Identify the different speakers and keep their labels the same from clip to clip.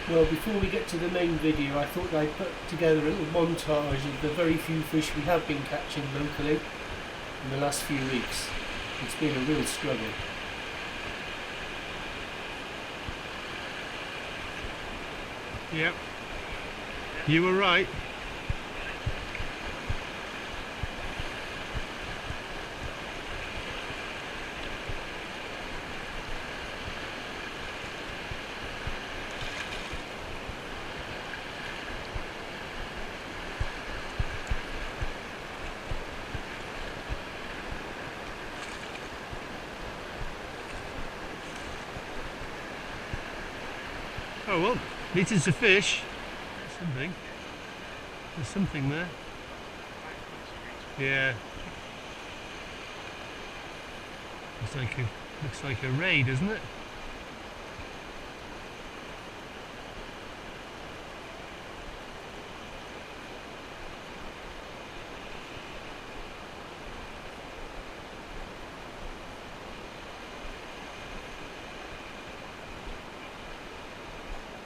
Speaker 1: Well, before we get to the main video, I thought I'd put together a little montage of the very few fish we have been catching locally in the last few weeks. It's been a real struggle.
Speaker 2: Yep, you were right. Oh well, at least it's a fish. There's something there. Yeah. Looks like a ray, doesn't it?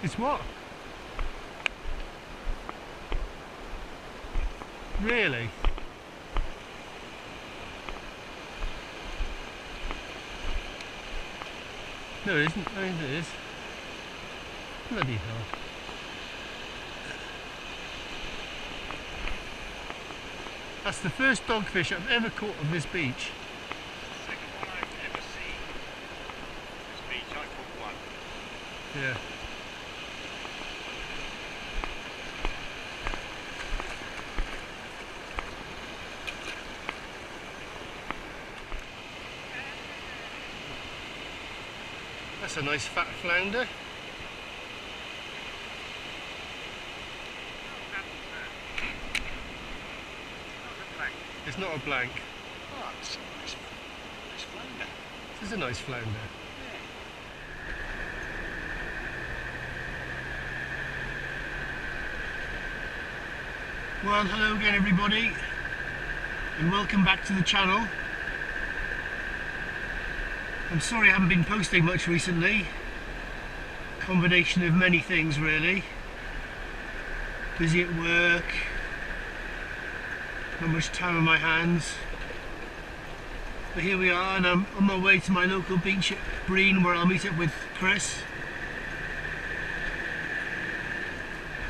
Speaker 2: It's what? Really? No, it isn't. I think it is. Bloody hell. That's the first dogfish I've ever caught on this beach.
Speaker 3: Second one I've ever seen. This beach I caught one.
Speaker 2: Yeah. That's a nice fat flounder. It's not a blank.
Speaker 3: Oh, it's a nice flounder.
Speaker 2: This is a nice flounder. Well, hello again everybody, and welcome back to the channel. I'm sorry I haven't been posting much recently. Combination of many things really. Busy at work, not much time on my hands. But here we are, and I'm on my way to my local beach at Breen where I'll meet up with Chris.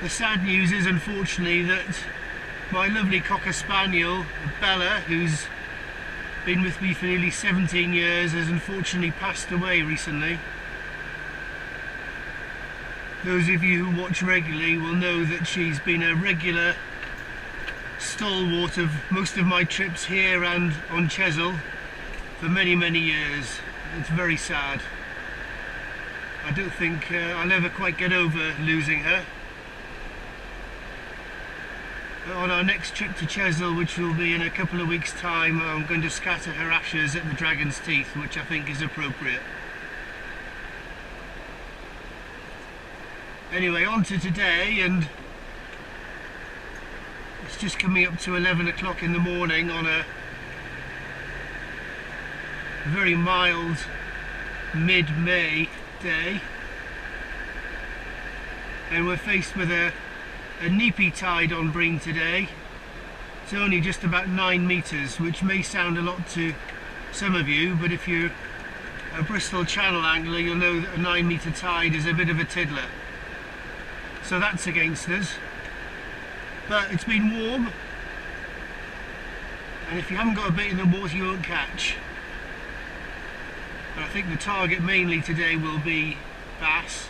Speaker 2: The sad news is unfortunately that my lovely Cocker Spaniel, Bella, who's been with me for nearly 17 years, has unfortunately passed away recently. Those of you who watch regularly will know that she's been a regular stalwart of most of my trips here and on Chesil for many years. It's very sad. I don't think I'll ever quite get over losing her. On our next trip to Chesil, which will be in a couple of weeks' time, I'm going to scatter her ashes at the Dragon's Teeth, which I think is appropriate. Anyway, on to today, and it's just coming up to 11 o'clock in the morning on a very mild mid-May day, and we're faced with a neepy tide on Breen today. It's only just about 9 metres, which may sound a lot to some of you, but if you're a Bristol Channel angler you'll know that a 9 metre tide is a bit of a tiddler. So that's against us. But it's been warm, and if you haven't got a bait in the water you won't catch. But I think the target mainly today will be bass,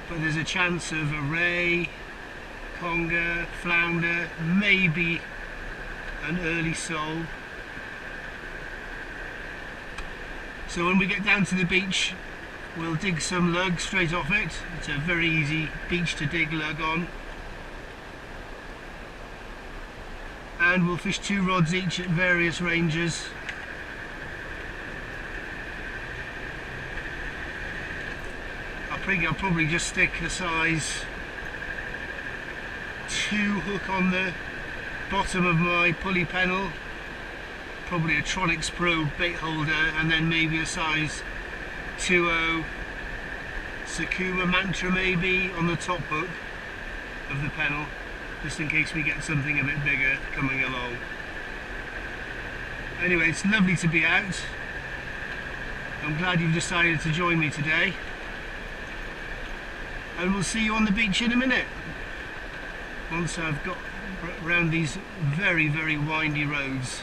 Speaker 2: but there's a chance of a ray, conger, flounder, maybe an early sole. So when we get down to the beach we'll dig some lug straight off it. It's a very easy beach to dig lug on, and we'll fish 2 rods each at various ranges. I'll probably just stick a size 2 hook on the bottom of my pulley pennel, probably a Tronics Pro bait holder, and then maybe a size 2.0 Sakuma mantra maybe on the top hook of the pennel, just in case we get something a bit bigger coming along. Anyway, it's lovely to be out. I'm glad you've decided to join me today, and we'll see you on the beach in a minute once I've got around these very, very windy roads.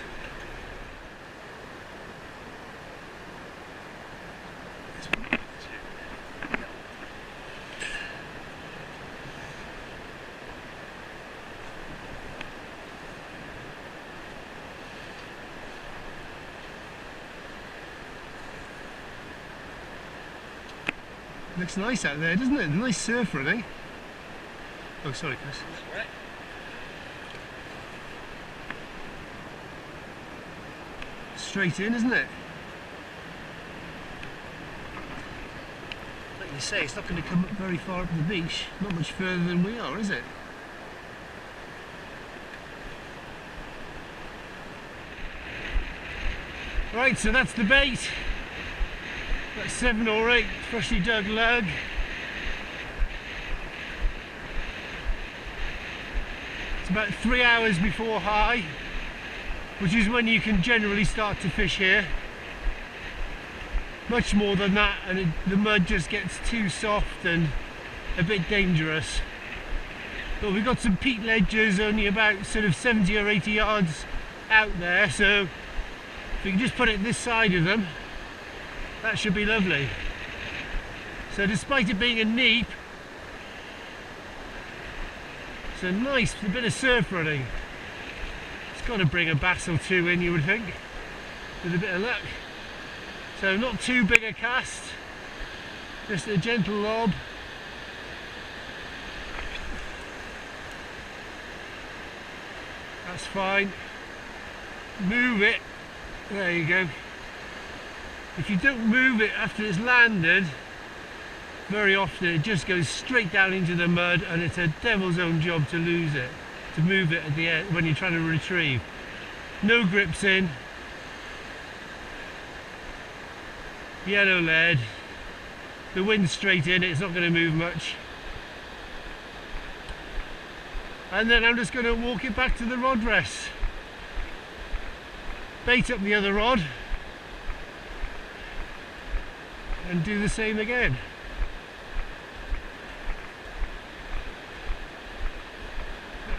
Speaker 2: Looks nice out there, doesn't it? Nice surf running. Oh, sorry, Chris. Straight in, isn't it? Like you say, it's not going to come up very far up the beach. Not much further than we are, is it? Right, so that's the bait. That's 7 or 8 freshly dug lug. It's about 3 hours before high, which is when you can generally start to fish here. Much more than that and the mud just gets too soft and a bit dangerous. But we've got some peat ledges only about sort of 70 or 80 yards out there, so if we can just put it this side of them, that should be lovely. So despite it being a neap, it's a nice bit of surf running. It's got to bring a bass or two in, you would think, with a bit of luck. So not too big a cast, just a gentle lob. That's fine. Move it. There you go. If you don't move it after it's landed, very often it just goes straight down into the mud, and it's a devil's own job to lose it, to move it at the end when you're trying to retrieve. No grips in. Yellow lead. The wind's straight in, it's not going to move much. And then I'm just going to walk it back to the rod rest. Bait up the other rod. And do the same again.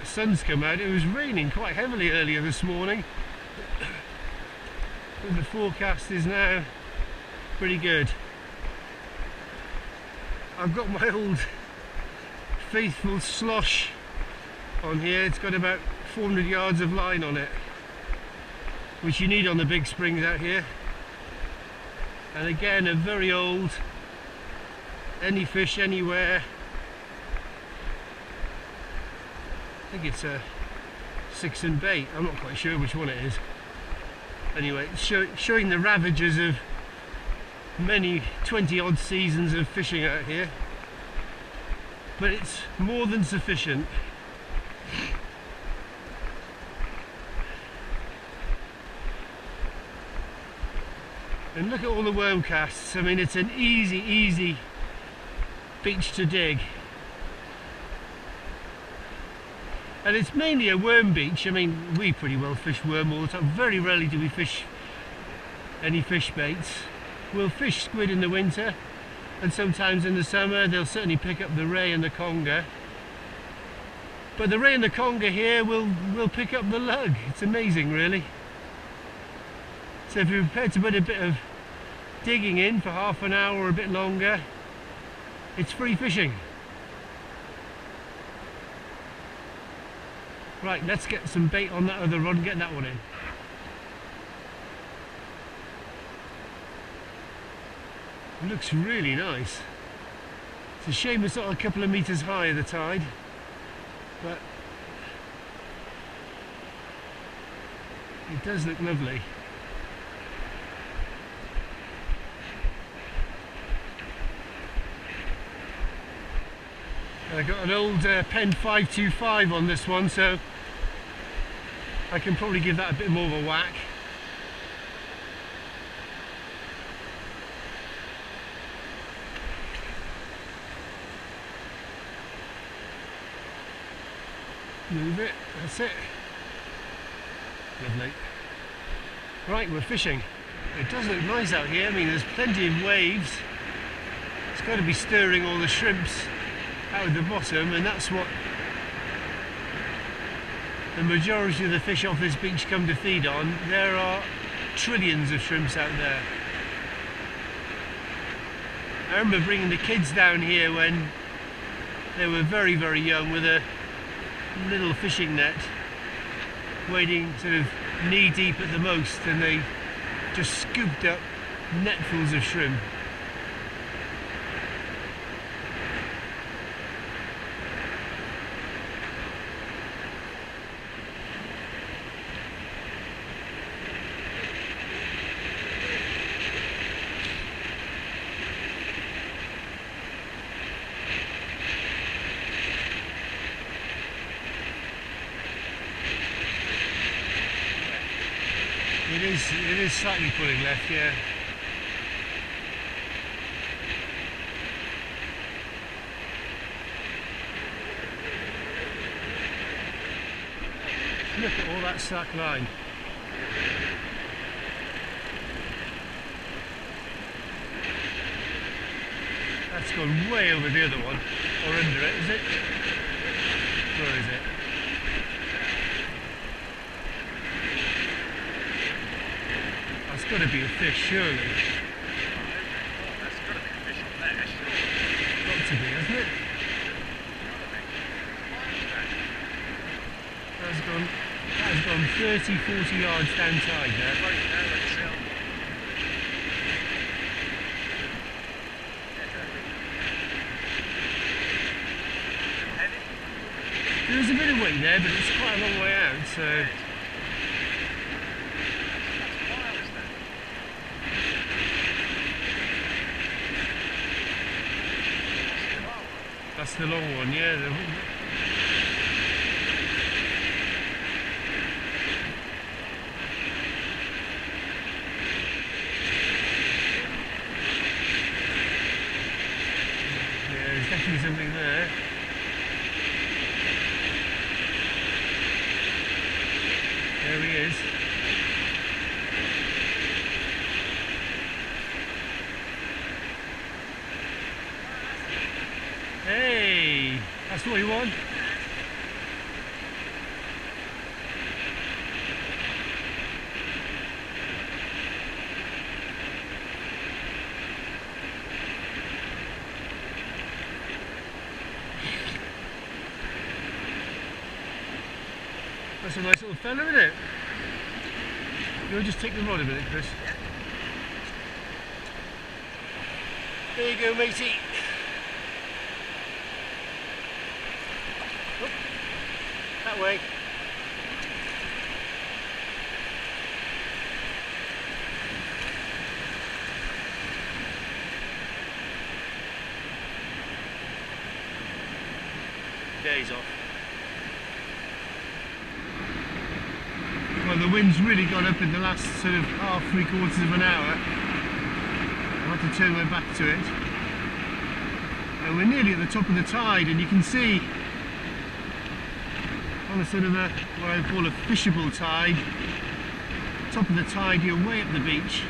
Speaker 2: The sun's come out. It was raining quite heavily earlier this morning, but the forecast is now pretty good. I've got my old faithful slosh on here. It's got about 400 yards of line on it, which you need on the big springs out here. And again, a very old, any fish anywhere. I think it's a 6 and bait. I'm not quite sure which one it is. Anyway, it's showing the ravages of many 20 odd seasons of fishing out here. But it's more than sufficient. And look at all the worm casts. I mean, it's an easy beach to dig. And it's mainly a worm beach. I mean, we pretty well fish worm all the time. Very rarely do we fish any fish baits. We'll fish squid in the winter, and sometimes in the summer they'll certainly pick up the ray and the conger. But the ray and the conger here will pick up the lug. It's amazing, really. So if you're prepared to put a bit of digging in for half an hour or a bit longer, it's free fishing. Right, let's get some bait on that other rod and get that one in. It looks really nice. It's a shame it's not a couple of meters higher, the tide, but it does look lovely. I got an old Pen 525 on this one, so I can probably give that a bit more of a whack. Move it, that's it. Lovely. Right, we're fishing. It does look nice out here. I mean, there's plenty of waves. It's got to be stirring all the shrimps out of the bottom, and that's what the majority of the fish off this beach come to feed on. There are trillions of shrimps out there. I remember bringing the kids down here when they were very, very young with a little fishing net, wading sort of knee deep at the most, and they just scooped up netfuls of shrimp. It is slightly pulling left, yeah. Look at all that slack line. That's gone way over the other one, or under it, is it? Where is it? That's got to be a fish, surely.
Speaker 3: That's got to be a fish on there, sure.
Speaker 2: Got to be, hasn't it? That has gone 30, 40 yards down tide there. There is a bit of weight there, but it's quite a long way out, so... That's the long one, yeah. There's definitely something there. There he is. Hey, that's what you want. That's a nice little fella, isn't it? You'll just take the rod a minute, Chris. There you go, matey. Oh, that way. Days off. Well, the wind's really gone up in the last sort of half, 3/4 of an hour. I had to turn my back to it. And we're nearly at the top of the tide, and you can see on a sort of a, what I call a fishable tide, top of the tide, you're way up the beach.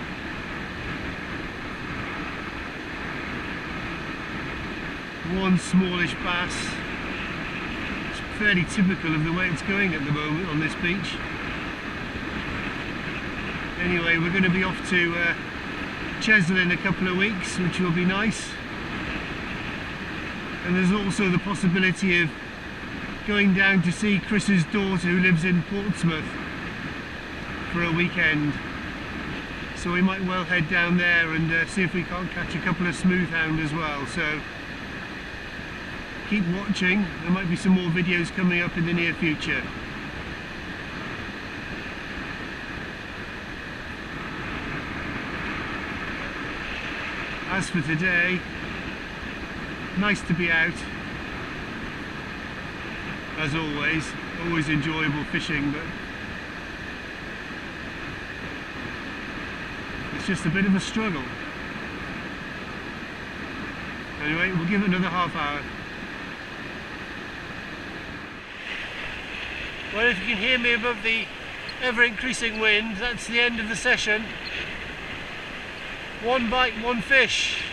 Speaker 2: One smallish bass. It's fairly typical of the way it's going at the moment on this beach. Anyway, we're going to be off to Chesil in a couple of weeks, which will be nice. And there's also the possibility of going down to see Chris's daughter, who lives in Portsmouth, for a weekend. So we might well head down there and see if we can't catch a couple of smoothhound as well. So keep watching, there might be some more videos coming up in the near future. As for today, nice to be out, as always enjoyable fishing, but it's just a bit of a struggle. Anyway, we'll give it another half hour. Well, if you can hear me above the ever-increasing wind, that's the end of the session. One bite, one fish.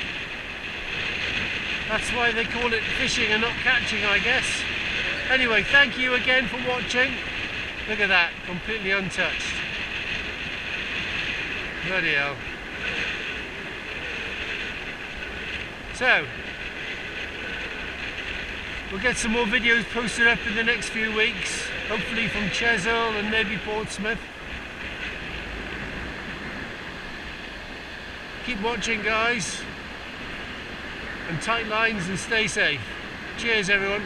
Speaker 2: That's why they call it fishing and not catching, I guess. Anyway, thank you again for watching. Look at that, completely untouched. Bloody hell. So, we'll get some more videos posted up in the next few weeks, hopefully from Chesil and maybe Portsmouth. Keep watching, guys, and tight lines and stay safe. Cheers, everyone.